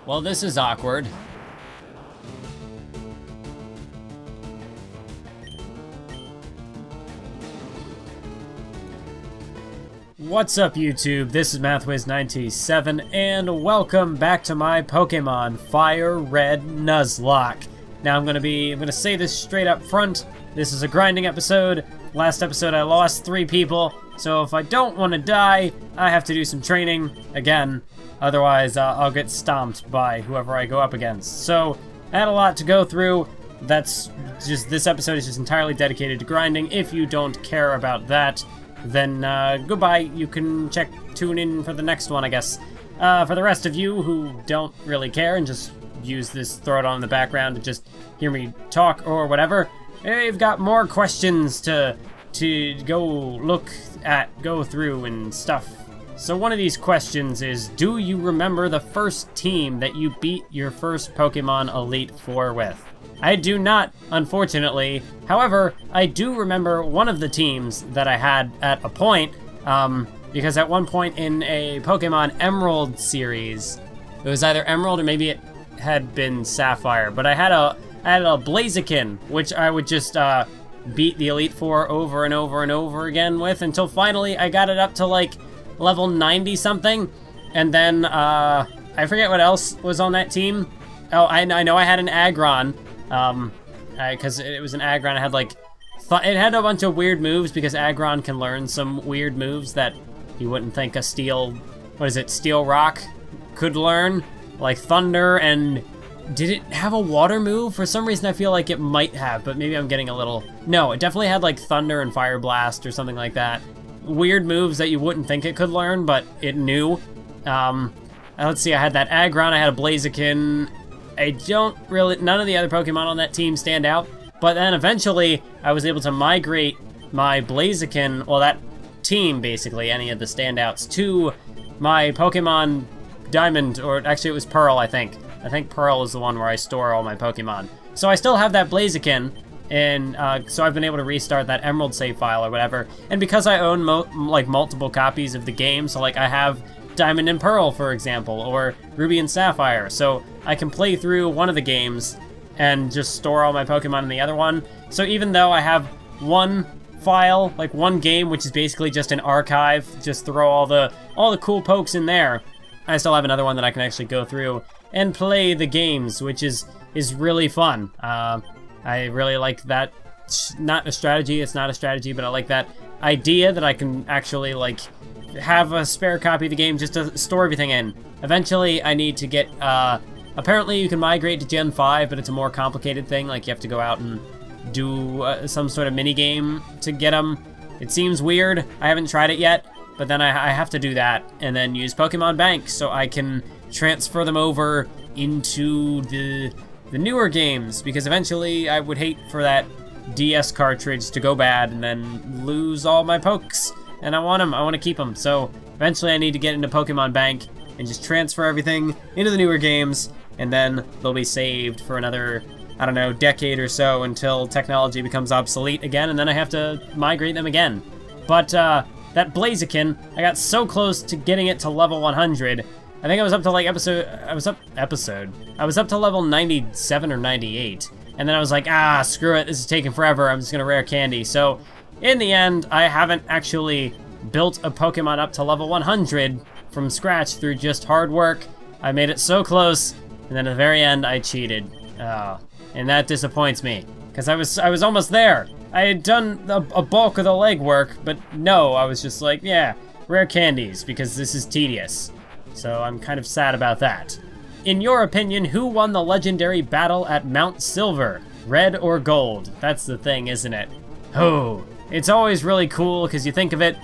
Well, this is awkward. What's up, YouTube? This is MathWiz97, and welcome back to my Pokemon Fire Red Nuzlocke. Now I'm gonna say this straight up front. This is a grinding episode. Last episode I lost 3 people, so if I don't want to die, I have to do some training again. Otherwise, I'll get stomped by whoever I go up against. So I had a lot to go through. This episode is just entirely dedicated to grinding. If you don't care about that, then goodbye. You can tune in for the next one, I guess. For the rest of you who don't really care and just use this, throw it on in the background to just hear me talk or whatever, I've got more questions to go through and stuff. So one of these questions is, do you remember the first team that you beat your first Pokemon Elite Four with? I do not, unfortunately. However, I do remember one of the teams that I had at a point, because at one point in a Pokemon Emerald series, it was either Emerald or maybe it had been Sapphire, but I had a Blaziken, which I would just beat the Elite Four over and over and over again with, until finally I got it up to like level 90 something, and then I forget what else was on that team. Oh, I know I had an Aggron, because it was an Aggron. I had like, it had a bunch of weird moves, because Aggron can learn some weird moves that you wouldn't think a Steel Rock could learn, like Thunder. And did it have a water move? For some reason I feel like it might have, but maybe I'm getting a little... No, it definitely had like Thunder and Fire Blast or something like that. Weird moves that you wouldn't think it could learn, but it knew. Let's see, I had that Aggron, I had a Blaziken. None of the other Pokemon on that team stand out. But then eventually, I was able to migrate my Blaziken, well, that team, basically, any of the standouts, to my Pokemon Diamond, or actually it was Pearl, I think. I think Pearl is the one where I store all my Pokemon. So I still have that Blaziken, and so I've been able to restart that Emerald save file or whatever. And because I own multiple copies of the game, so like I have Diamond and Pearl, for example, or Ruby and Sapphire, so I can play through one of the games and just store all my Pokemon in the other one. So even though I have one file, like one game, which is basically just an archive, just throw all the cool pokes in there, I still have another one that I can actually go through and play the games, which is really fun. I really like that. It's not a strategy, but I like that idea that I can actually like have a spare copy of the game just to store everything in. Eventually, I need to get, apparently you can migrate to Gen 5, but it's a more complicated thing. Like, you have to go out and do some sort of mini game to get them. It seems weird. I haven't tried it yet, but then I have to do that and then use Pokemon Bank so I can transfer them over into the newer games, because eventually I would hate for that DS cartridge to go bad and then lose all my pokes. And I want them, I want to keep them. So eventually I need to get into Pokemon Bank and just transfer everything into the newer games, and then they'll be saved for another, I don't know, decade or so until technology becomes obsolete again, and then I have to migrate them again. But that Blaziken, I got so close to getting it to level 100. I think I was up to like I was up to level 97 or 98. And then I was like, screw it, this is taking forever, I'm just gonna rare candy. So in the end, I haven't actually built a Pokemon up to level 100 from scratch through just hard work. I made it so close, and then at the very end, I cheated. And that disappoints me, because I was almost there. I had done a bulk of the legwork, but no, I was just like, yeah, rare candies, because this is tedious. So I'm kind of sad about that. In your opinion, who won the legendary battle at Mount Silver? Red or gold? That's the thing, isn't it? Oh, it's always really cool, because you think of it,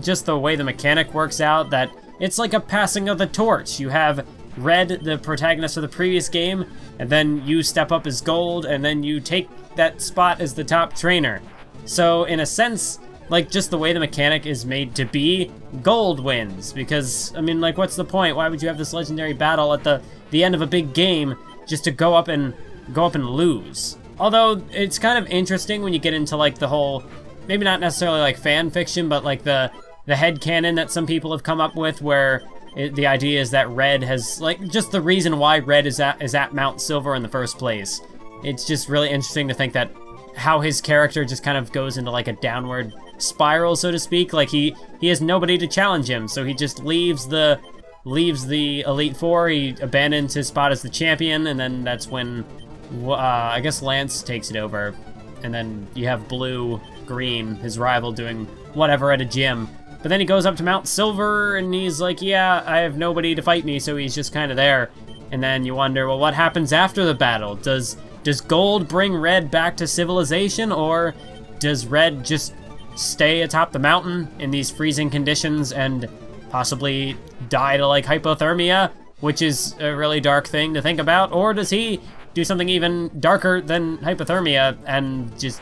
just the way the mechanic works out, that it's like a passing of the torch. You have Red, the protagonist of the previous game, and then you step up as gold, and then you take that spot as the top trainer. So in a sense, like, just the way the mechanic is made to be, gold wins. Because, I mean, like, what's the point? Why would you have this legendary battle at the end of a big game just to go up and lose? Although, it's kind of interesting when you get into, like, the whole, maybe not necessarily, like, fan fiction, but, like, the headcanon that some people have come up with, where the idea is that Red has, like, just the reason why Red is at Mount Silver in the first place. It's just really interesting to think that how his character just kind of goes into like a downward spiral, so to speak. Like he has nobody to challenge him, so he just leaves the Elite Four. He abandons his spot as the champion, and then that's when I guess Lance takes it over, and then you have Blue Green, his rival, doing whatever at a gym. But then he goes up to Mount Silver, and he's like, yeah, I have nobody to fight me, so he's just kind of there. And then you wonder, well, what happens after the battle? Does Gold bring Red back to civilization, or does Red just stay atop the mountain in these freezing conditions and possibly die to, like, hypothermia, which is a really dark thing to think about? Or does he do something even darker than hypothermia and just,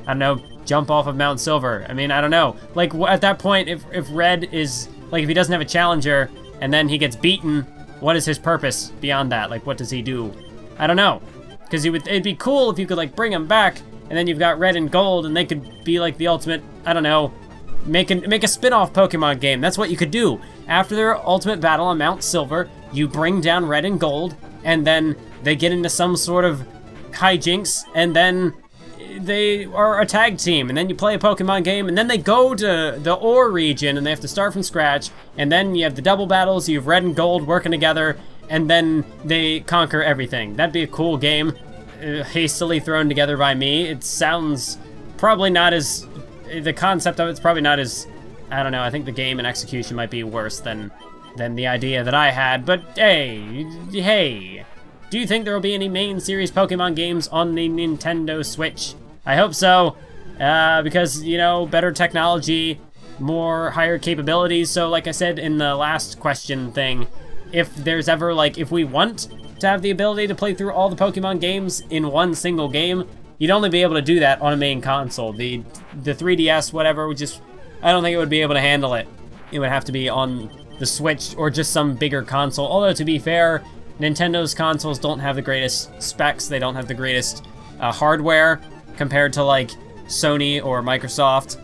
I don't know, jump off of Mount Silver? I mean, I don't know. Like, at that point, if Red is, like, if he doesn't have a challenger and then he gets beaten, what is his purpose beyond that? Like, what does he do? I don't know. Because it'd be cool if you could, like, bring him back, and then you've got Red and Gold, and they could be, like, the ultimate, I don't know, make a spin-off Pokemon game. That's what you could do. After their ultimate battle on Mount Silver, you bring down Red and Gold, and then they get into some sort of hijinks, and then they are a tag team, and then you play a Pokemon game, and then they go to the Ore region, and they have to start from scratch, and then you have the double battles, you have Red and Gold working together, and then they conquer everything. That'd be a cool game, hastily thrown together by me. It sounds probably not as, the concept of it's probably not as, I don't know, I think the game and execution might be worse than the idea that I had, but hey, do you think there will be any main series Pokemon games on the Nintendo Switch? I hope so, because, you know, better technology, more higher capabilities. So like I said in the last question thing, if there's ever, like, if we want to have the ability to play through all the Pokemon games in one single game, you'd only be able to do that on a main console. The 3DS, whatever, would just, I don't think it would be able to handle it. It would have to be on the Switch or just some bigger console. Although, to be fair, Nintendo's consoles don't have the greatest specs. They don't have the greatest hardware compared to, like, Sony or Microsoft.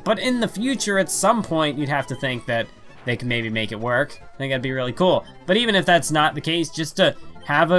But in the future, at some point, you'd have to think that they can maybe make it work. I think that'd be really cool. But even if that's not the case, just to have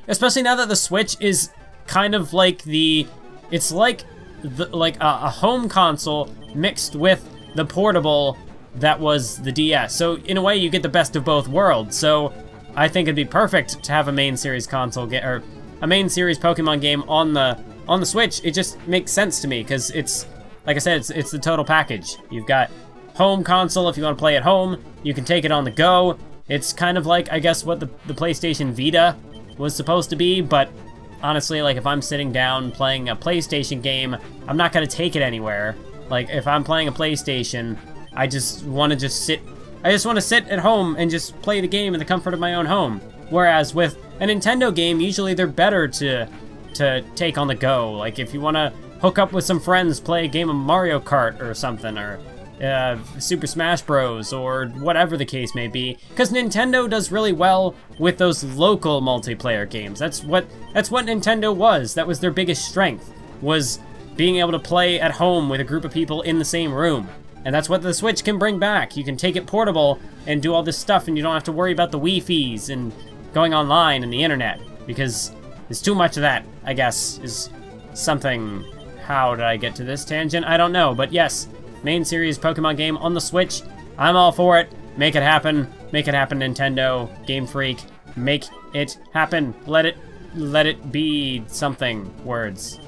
especially now that the Switch is kind of like it's like a home console mixed with the portable that was the DS. So in a way, you get the best of both worlds. So I think it'd be perfect to have a main series console or a main series Pokemon game on the Switch. It just makes sense to me because it's, like I said, it's the total package. You've got home console if you want to play at home. You can take it on the go. It's kind of like, I guess, what the PlayStation Vita was supposed to be, but honestly, like, if I'm sitting down playing a PlayStation game, I'm not going to take it anywhere. Like, if I'm playing a PlayStation, I just want to sit at home and just play the game in the comfort of my own home. Whereas with a Nintendo game, usually they're better to take on the go. Like, if you want to hook up with some friends, play a game of Mario Kart or something, or Super Smash Bros, or whatever the case may be, because Nintendo does really well with those local multiplayer games. That's what Nintendo was. That was their biggest strength, was being able to play at home with a group of people in the same room. And that's what the Switch can bring back. You can take it portable and do all this stuff, and you don't have to worry about the Wi-Fi's and going online and the internet, because there's too much of that, I guess, is something. How did I get to this tangent? I don't know, but yes, main series Pokemon game on the Switch. I'm all for it. Make it happen. Make it happen, Nintendo. Game Freak. Make it happen. Let it be something. Words.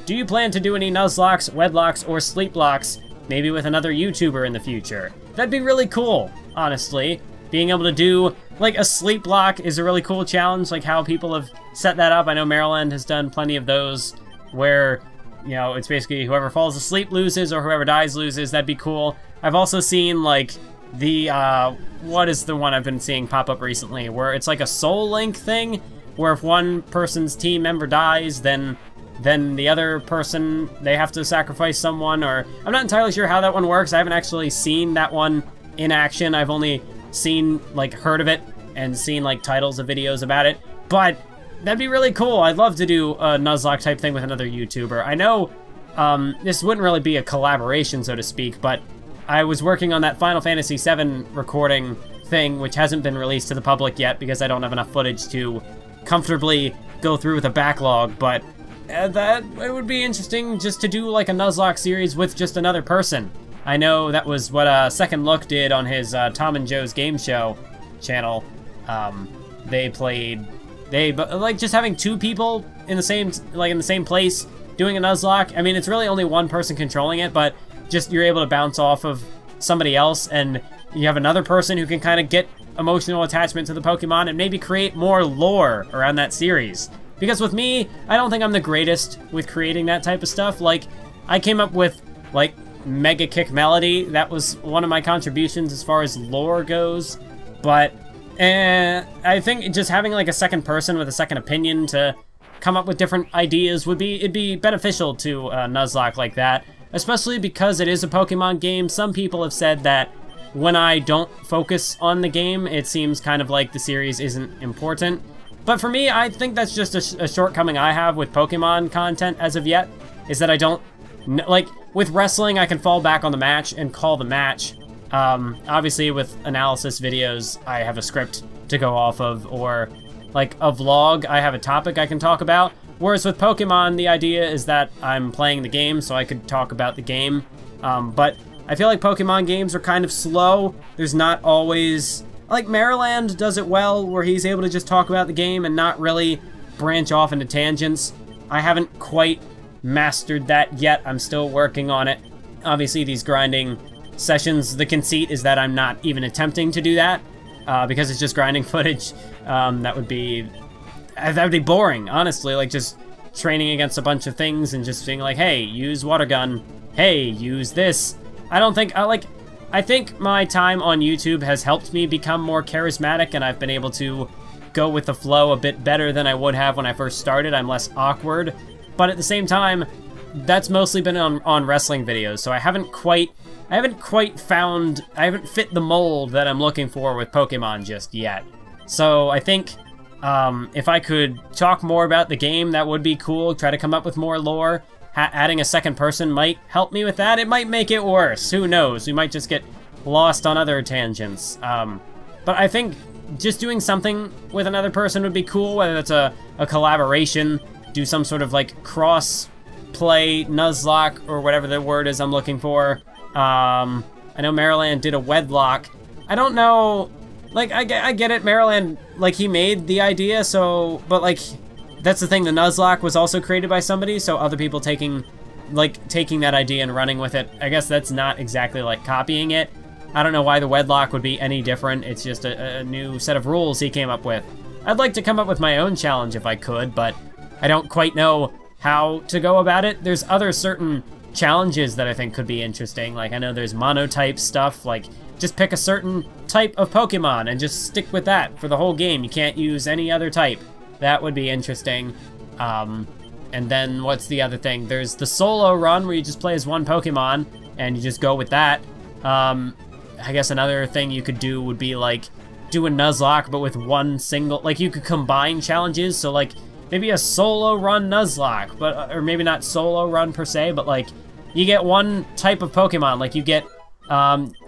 Do you plan to do any Nuzlocks, Wedlocks, or Sleeplocks? Maybe with another YouTuber in the future. That'd be really cool, honestly. Being able to do, like, a sleep lock is a really cool challenge, like how people have set that up. I know Maryland has done plenty of those where, you know, it's basically whoever falls asleep loses or whoever dies loses. That'd be cool. I've also seen, like, the, what is the one I've been seeing pop up recently, where it's like a Soul Link thing, where if one person's team member dies, then the other person, they have to sacrifice someone, or I'm not entirely sure how that one works. I haven't actually seen that one in action. I've only seen, like, heard of it and seen, like, titles of videos about it, but that'd be really cool. I'd love to do a Nuzlocke type thing with another YouTuber. I know this wouldn't really be a collaboration, so to speak, but I was working on that Final Fantasy VII recording thing, which hasn't been released to the public yet because I don't have enough footage to comfortably go through with a backlog, but that it would be interesting just to do like a Nuzlocke series with just another person. I know that was what Second Look did on his Tom and Joe's Game Show channel. Like just having two people in the same place doing a Nuzlocke. I mean, it's really only one person controlling it, but just you're able to bounce off of somebody else, and you have another person who can kind of get emotional attachment to the Pokemon and maybe create more lore around that series. Because with me, I don't think I'm the greatest with creating that type of stuff. Like, I came up with, like, Mega Kick Melody. That was one of my contributions as far as lore goes. But, I think just having, like, a second person with a second opinion to come up with different ideas it'd be beneficial to Nuzlocke like that. Especially because it is a Pokemon game. Some people have said that when I don't focus on the game, it seems kind of like the series isn't important. But for me, I think that's just a shortcoming I have with Pokemon content as of yet, is that I don't, like, with wrestling, I can fall back on the match and call the match. Obviously, with analysis videos, I have a script to go off of, or, like, a vlog, I have a topic I can talk about. Whereas with Pokemon, the idea is that I'm playing the game, so I could talk about the game. But I feel like Pokemon games are kind of slow. There's not always... Like, Maryland does it well, where he's able to just talk about the game and not really branch off into tangents. I haven't quite mastered that yet. I'm still working on it. Obviously, these grinding sessions, the conceit is that I'm not even attempting to do that, because it's just grinding footage. That would be boring, honestly. Like, just training against a bunch of things and just being like, hey, use water gun. Hey, use this. I think my time on YouTube has helped me become more charismatic, and I've been able to go with the flow a bit better than I would have when I first started. I'm less awkward, but at the same time, that's mostly been on wrestling videos, so I haven't fit the mold that I'm looking for with Pokemon just yet. So I think if I could talk more about the game, that would be cool. Try to come up with more lore. Adding a second person might help me with that. It might make it worse. Who knows? We might just get lost on other tangents. But I think just doing something with another person would be cool, whether it's a collaboration, do some sort of, like, cross-play Nuzlocke, or whatever the word is I'm looking for. I know Maryland did a wedlock. I don't know... Like, I get it, Maryland, like, he made the idea, so... But, like... That's the thing, the Nuzlocke was also created by somebody, so other people taking that idea and running with it. I guess that's not exactly like copying it. I don't know why the wedlock would be any different. It's just a new set of rules he came up with. I'd like to come up with my own challenge if I could, but I don't quite know how to go about it. There's other certain challenges that I think could be interesting. Like, I know there's monotype stuff, like just pick a certain type of Pokemon and just stick with that for the whole game. You can't use any other type. That would be interesting. And then what's the other thing? There's the solo run where you just play as one Pokemon and you just go with that. I guess another thing you could do would be like do a Nuzlocke but with one single, like you could combine challenges. So like maybe a solo run Nuzlocke, but or maybe not solo run per se, but like you get one type of Pokemon. Like you get,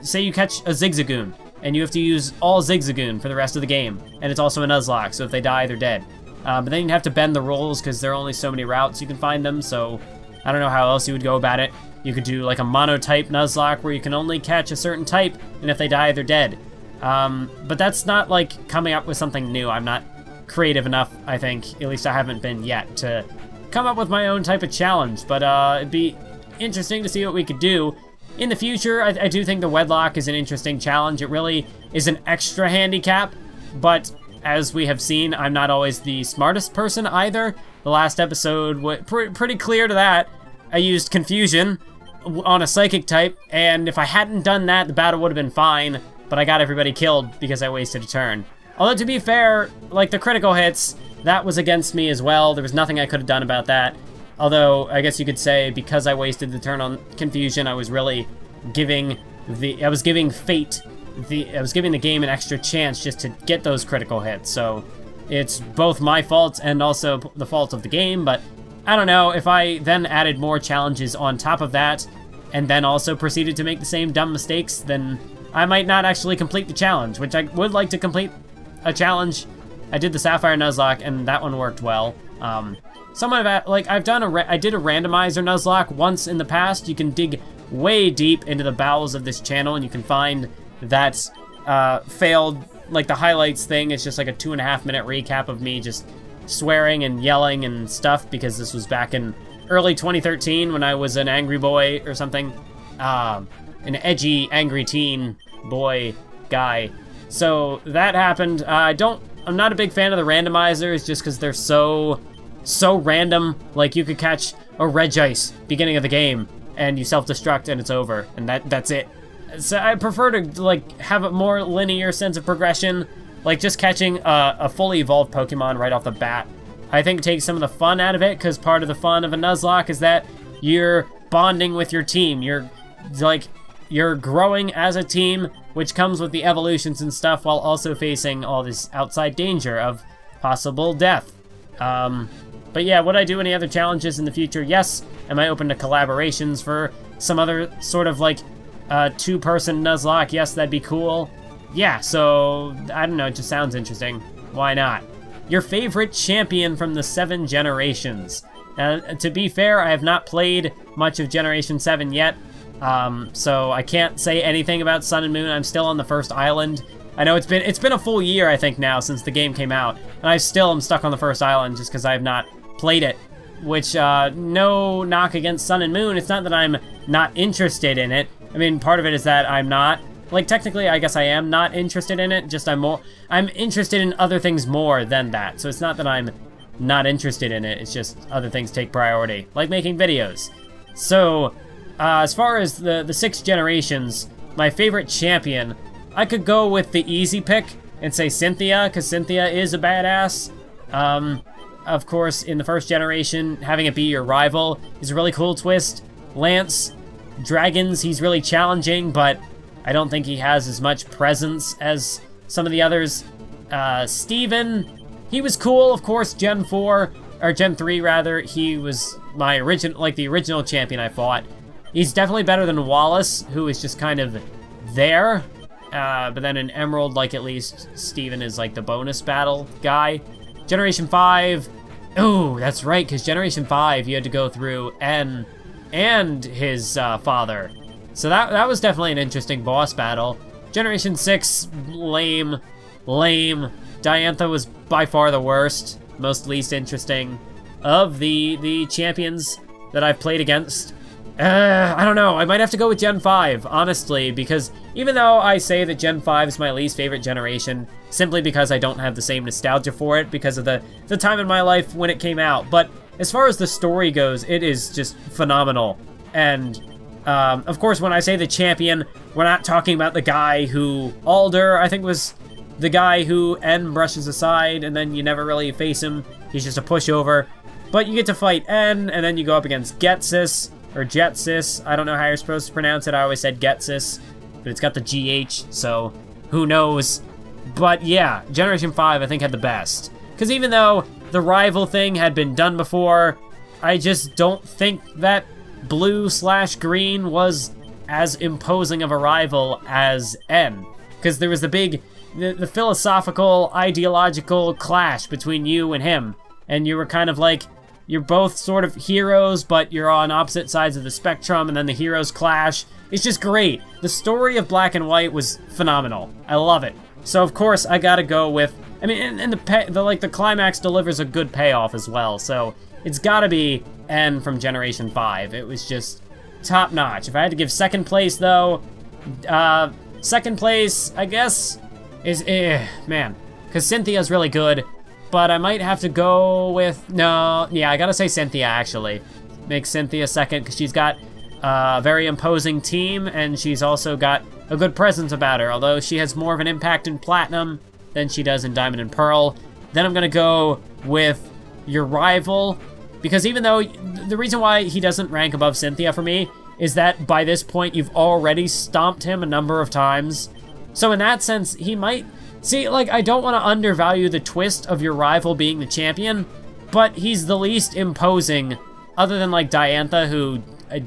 say you catch a Zigzagoon and you have to use all Zigzagoon for the rest of the game. And it's also a Nuzlocke, so if they die, they're dead. But then you'd have to bend the rules because there are only so many routes you can find them, so I don't know how else you would go about it. You could do like a monotype Nuzlocke where you can only catch a certain type, and if they die, they're dead. But that's not like coming up with something new. I'm not creative enough, I think, at least I haven't been yet, to come up with my own type of challenge. But it'd be interesting to see what we could do. In the future, I do think the wedlock is an interesting challenge. It really is an extra handicap, but as we have seen, I'm not always the smartest person either. The last episode was pretty clear to that. I used Confusion on a Psychic type, and if I hadn't done that, the battle would have been fine, but I got everybody killed because I wasted a turn. Although, to be fair, like the critical hits, that was against me as well. There was nothing I could have done about that. Although, I guess you could say, because I wasted the turn on Confusion, I was really giving I was giving the game an extra chance just to get those critical hits, so it's both my fault and also the fault of the game. But I don't know, if I then added more challenges on top of that, and then also proceeded to make the same dumb mistakes, then I might not actually complete the challenge, which I would like to complete a challenge. I did the Sapphire Nuzlocke, and that one worked well. I did a randomizer Nuzlocke once in the past. You can dig way deep into the bowels of this channel, and you can find that failed, like the highlights thing. It's just like a 2.5-minute recap of me just swearing and yelling and stuff, because this was back in early 2013 when I was an angry boy or something. An edgy, angry teen boy guy. So that happened. I'm not a big fan of the randomizers just because they're so random. Like, you could catch a Regice beginning of the game and you self-destruct and it's over, and that's it. So I prefer to like have a more linear sense of progression, like just catching a fully evolved Pokemon right off the bat. I think it takes some of the fun out of it, because part of the fun of a Nuzlocke is that you're bonding with your team. You're growing as a team, which comes with the evolutions and stuff, while also facing all this outside danger of possible death. But yeah, would I do any other challenges in the future? Yes. Am I open to collaborations for some other sort of like two-person Nuzlocke? Yes, that'd be cool. Yeah, so I don't know, it just sounds interesting. Why not? Your favorite champion from the 7 generations. To be fair, I have not played much of Generation 7 yet. So I can't say anything about Sun and Moon. I'm still on the first island. I know it's been a full year, I think, now since the game came out, and I still am stuck on the first island just because I have not played it. Which, no knock against Sun and Moon. It's not that I'm not interested in it. I mean, part of it is that I'm not, like, technically, I guess I am not interested in it. Just I'm interested in other things more than that. So it's not that I'm not interested in it. It's just other things take priority, like making videos. So, as far as the 6 generations, my favorite champion, I could go with the easy pick and say Cynthia, because Cynthia is a badass. Of course, in the first generation, having it be your rival is a really cool twist. Lance, Dragons, he's really challenging, but I don't think he has as much presence as some of the others. Steven, he was cool, of course. Gen 4, or Gen 3 rather, he was my the original champion I fought. He's definitely better than Wallace, who is just kind of there. But then in Emerald, like, at least Steven is like the bonus battle guy. Generation 5, oh, that's right, because Generation 5, you had to go through N and his father. So that was definitely an interesting boss battle. Generation 6, lame. Diantha was by far the worst, most least interesting of the champions that I've played against. I don't know, I might have to go with Gen 5, honestly, because even though I say that Gen 5 is my least favorite generation, simply because I don't have the same nostalgia for it because of the time in my life when it came out, but as far as the story goes, it is just phenomenal. And, of course, when I say the champion, we're not talking about the guy who, Alder, I think, was the guy who N brushes aside, and then you never really face him. He's just a pushover. But you get to fight N, and then you go up against Getsis, or Jetsis. I don't know how you're supposed to pronounce it. I always said Getsis, but it's got the GH, so who knows. But yeah, Generation 5 I think had the best. Because even though the rival thing had been done before, I just don't think that blue/green was as imposing of a rival as N. Because there was the philosophical, ideological clash between you and him. And you were kind of like, you're both sort of heroes, but you're on opposite sides of the spectrum, and then the heroes clash. It's just great. The story of Black and White was phenomenal. I love it. So of course I gotta go with, I mean, and the climax delivers a good payoff as well. So it's gotta be N from Generation 5. It was just top notch. If I had to give second place though, second place I guess is man, because Cynthia's really good. But I might have to go with, no, yeah, I gotta say Cynthia, actually. Make Cynthia second, because she's got a very imposing team, and she's also got a good presence about her, although she has more of an impact in Platinum than she does in Diamond and Pearl. Then I'm gonna go with your rival, because even though, the reason why he doesn't rank above Cynthia for me is that by this point you've already stomped him a number of times. So in that sense, he might... See, like, I don't want to undervalue the twist of your rival being the champion, but he's the least imposing, other than, like, Diantha, who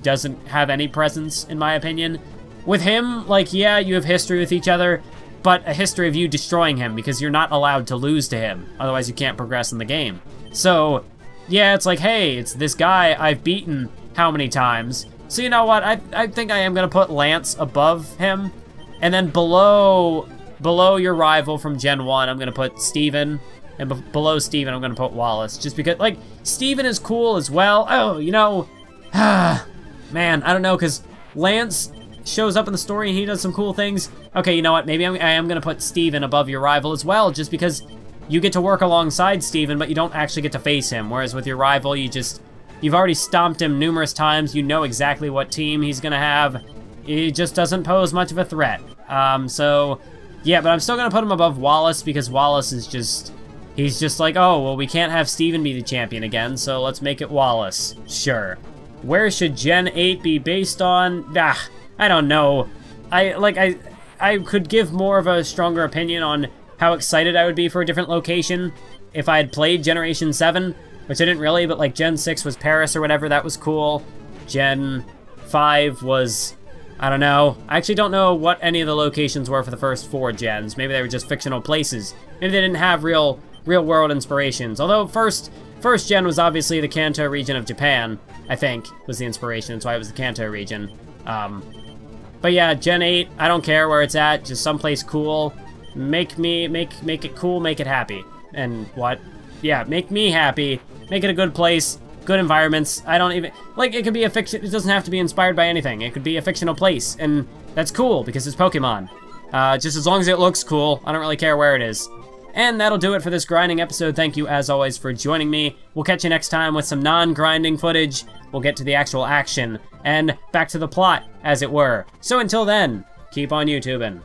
doesn't have any presence, in my opinion. with him, like, yeah, you have history with each other, but a history of you destroying him because you're not allowed to lose to him. Otherwise, you can't progress in the game. So, yeah, it's like, hey, it's this guy I've beaten how many times? So you know what? I think I am going to put Lance above him. And then below your rival from Gen 1, I'm going to put Steven. And below Steven, I'm going to put Wallace. Just because, like, Steven is cool as well. Oh, you know, man, I don't know, because Lance shows up in the story and he does some cool things. Okay, you know what? Maybe I am going to put Steven above your rival as well, just because you get to work alongside Steven, but you don't actually get to face him. Whereas with your rival, you've already stomped him numerous times. You know exactly what team he's going to have. He just doesn't pose much of a threat. So, yeah, but I'm still going to put him above Wallace because Wallace is just... He's just like, oh, well, we can't have Steven be the champion again, so let's make it Wallace. Sure. Where should Gen 8 be based on? I don't know. I could give more of a stronger opinion on how excited I would be for a different location if I had played Generation 7, which I didn't really, but like Gen 6 was Paris or whatever, that was cool. Gen 5 was, I don't know. I actually don't know what any of the locations were for the first 4 gens. Maybe they were just fictional places. Maybe they didn't have real world inspirations. Although first gen was obviously the Kanto region of Japan, I think, was the inspiration. That's why it was the Kanto region. But yeah, Gen 8, I don't care where it's at, just someplace cool. Make it cool, make it happy. And what? Yeah, make me happy. Make it a good place, good environments. I don't even, like, it could be a fiction, it doesn't have to be inspired by anything. It could be a fictional place, and that's cool because it's Pokemon. Just as long as it looks cool, I don't really care where it is. And that'll do it for this grinding episode. Thank you, as always, for joining me. We'll catch you next time with some non-grinding footage. We'll get to the actual action, and back to the plot, as it were. So until then, keep on YouTubing.